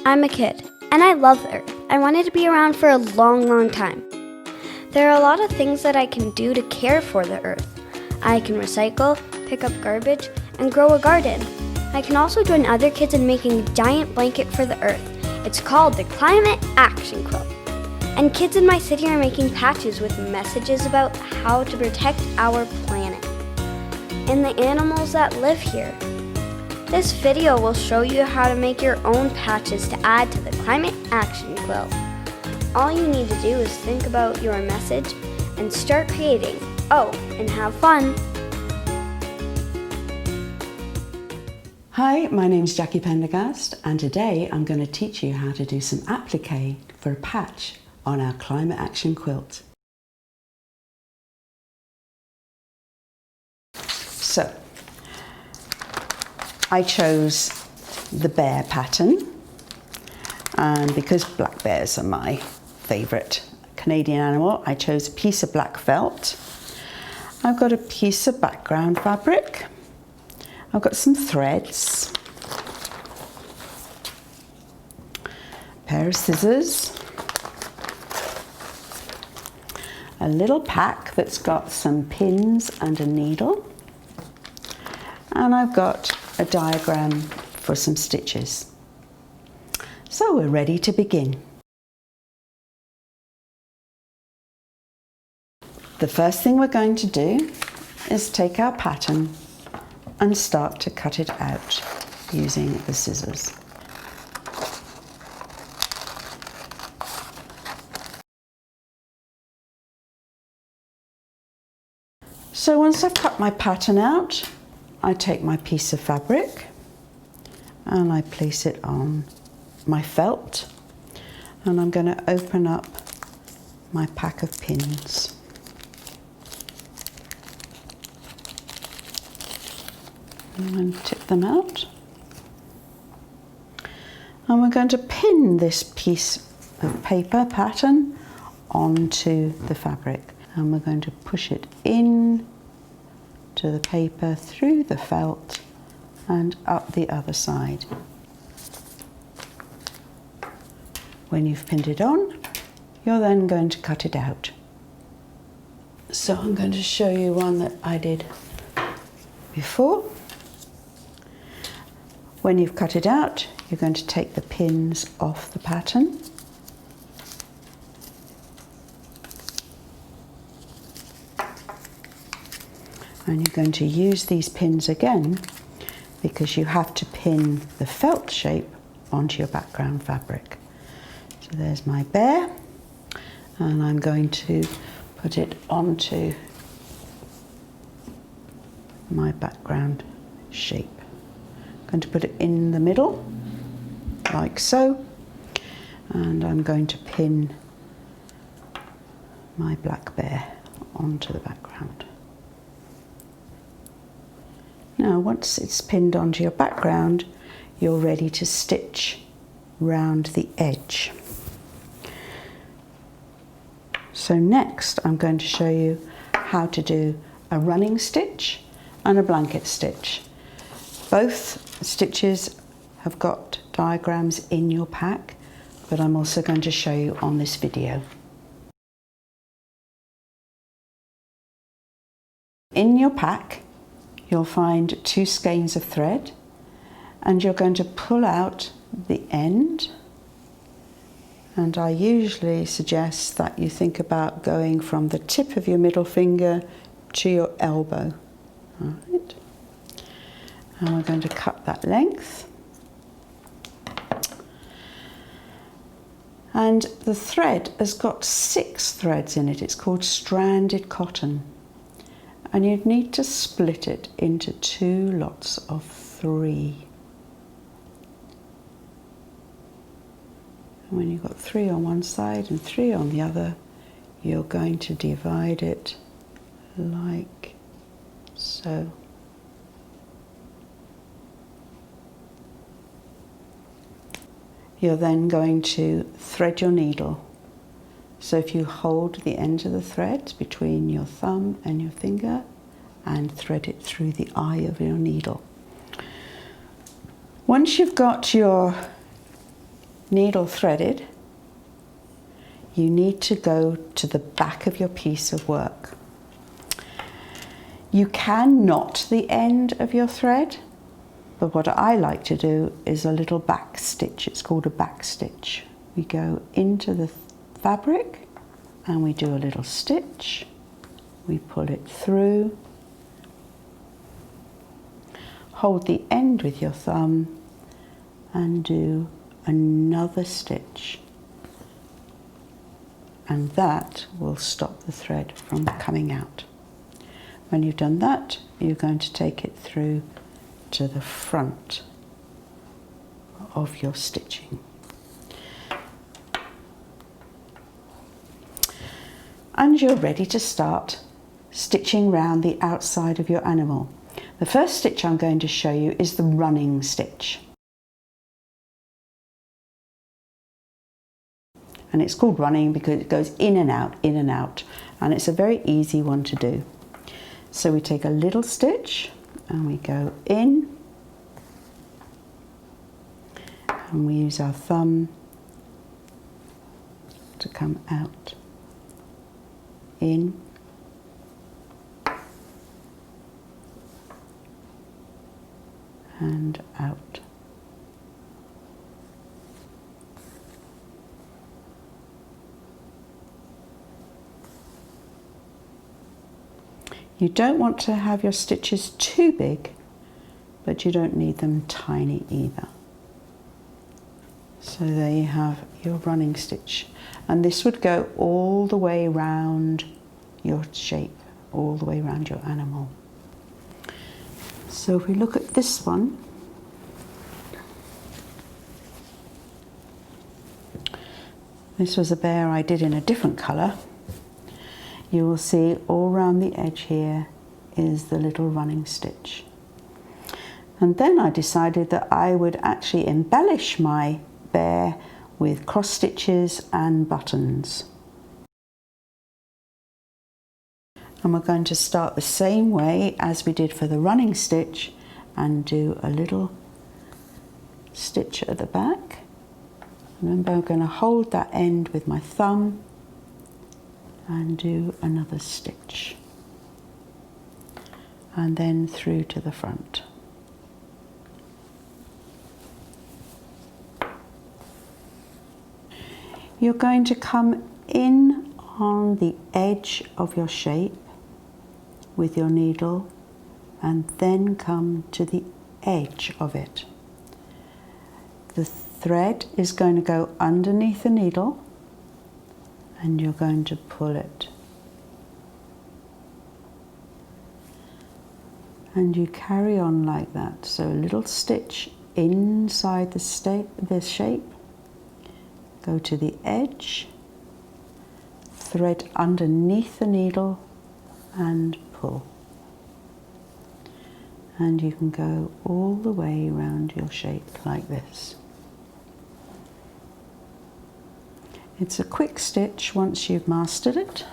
I'm a kid, and I love the earth. I want it to be around for a long time. There are a lot of things that I can do to care for the earth. I can recycle, pick up garbage, and grow a garden. I can also join other kids in making a giant blanket for the earth. It's called the Climate Action Quilt. And kids in my city are making patches with messages about how to protect our planet and the animals that live here. This video will show you how to make your own patches to add to the Climate Action Quilt. All you need to do is think about your message and start creating. Oh, and have fun! Hi, my name's Jackie Pendergast, and today I'm going to teach you how to do some applique for a patch on our Climate Action Quilt. So, I chose the bear pattern, and because black bears are my favourite Canadian animal, I chose a piece of black felt. I've got a piece of background fabric. I've got some threads, a pair of scissors, a little pack that's got some pins and a needle, and I've got a diagram for some stitches. So we're ready to begin. The first thing we're going to do is take our pattern and start to cut it out using the scissors. So once I've cut my pattern out, I take my piece of fabric and I place it on my felt, and I'm going to open up my pack of pins. And tip them out. And we're going to pin this piece of paper pattern onto the fabric. And we're going to push it in to the paper, through the felt, and up the other side. When you've pinned it on, you're then going to cut it out. So I'm going to show you one that I did before. When you've cut it out, you're going to take the pins off the pattern. And you're going to use these pins again because you have to pin the felt shape onto your background fabric. So there's my bear, and I'm going to put it onto my background shape. I'm going to put it in the middle, like so, and I'm going to pin my black bear onto the background. Now, once it's pinned onto your background, you're ready to stitch round the edge. So next, I'm going to show you how to do a running stitch and a blanket stitch. Both stitches have got diagrams in your pack, but I'm also going to show you on this video. In your pack, you'll find 2 skeins of thread, and you're going to pull out the end. And I usually suggest that you think about going from the tip of your middle finger to your elbow. All right. And we're going to cut that length. And the thread has got 6 threads in it. It's called stranded cotton. And you'd need to split it into 2 lots of 3. And when you've got 3 on one side and 3 on the other, you're going to divide it like so. You're then going to thread your needle. So if you hold the end of the thread between your thumb and your finger and thread it through the eye of your needle. Once you've got your needle threaded, you need to go to the back of your piece of work. You can knot the end of your thread, but what I like to do is a little back stitch. It's called a back stitch. We go into the fabric and we do a little stitch. We pull it through. Hold the end with your thumb and do another stitch. And that will stop the thread from coming out. When you've done that, you're going to take it through to the front of your stitching. And you're ready to start stitching round the outside of your animal. The first stitch I'm going to show you is the running stitch. And it's called running because it goes in and out, and it's a very easy one to do. So we take a little stitch and we go in, and we use our thumb to come out, in, and out. You don't want to have your stitches too big, but you don't need them tiny either. So there you have your running stitch. And this would go all the way around your shape, all the way around your animal. So if we look at this one, this was a bear I did in a different colour. You will see all around the edge here is the little running stitch. And then I decided that I would actually embellish my bear with cross stitches and buttons. And we're going to start the same way as we did for the running stitch and do a little stitch at the back. Remember, I'm going to hold that end with my thumb and do another stitch, and then through to the front. You're going to come in on the edge of your shape with your needle and then come to the edge of it. The thread is going to go underneath the needle and you're going to pull it. And you carry on like that. So a little stitch inside the shape, go to the edge, thread underneath the needle and pull. And you can go all the way around your shape like this. It's a quick stitch once you've mastered it,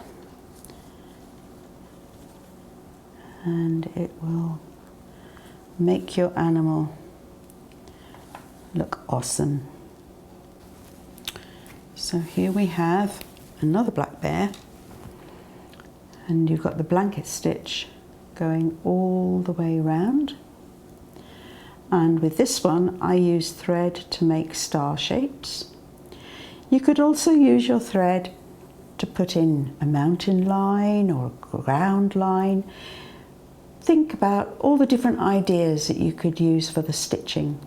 and it will make your animal look awesome. So here we have another black bear, and you've got the blanket stitch going all the way around. And with this one I use thread to make star shapes. You could also use your thread to put in a mountain line or a ground line. Think about all the different ideas that you could use for the stitching.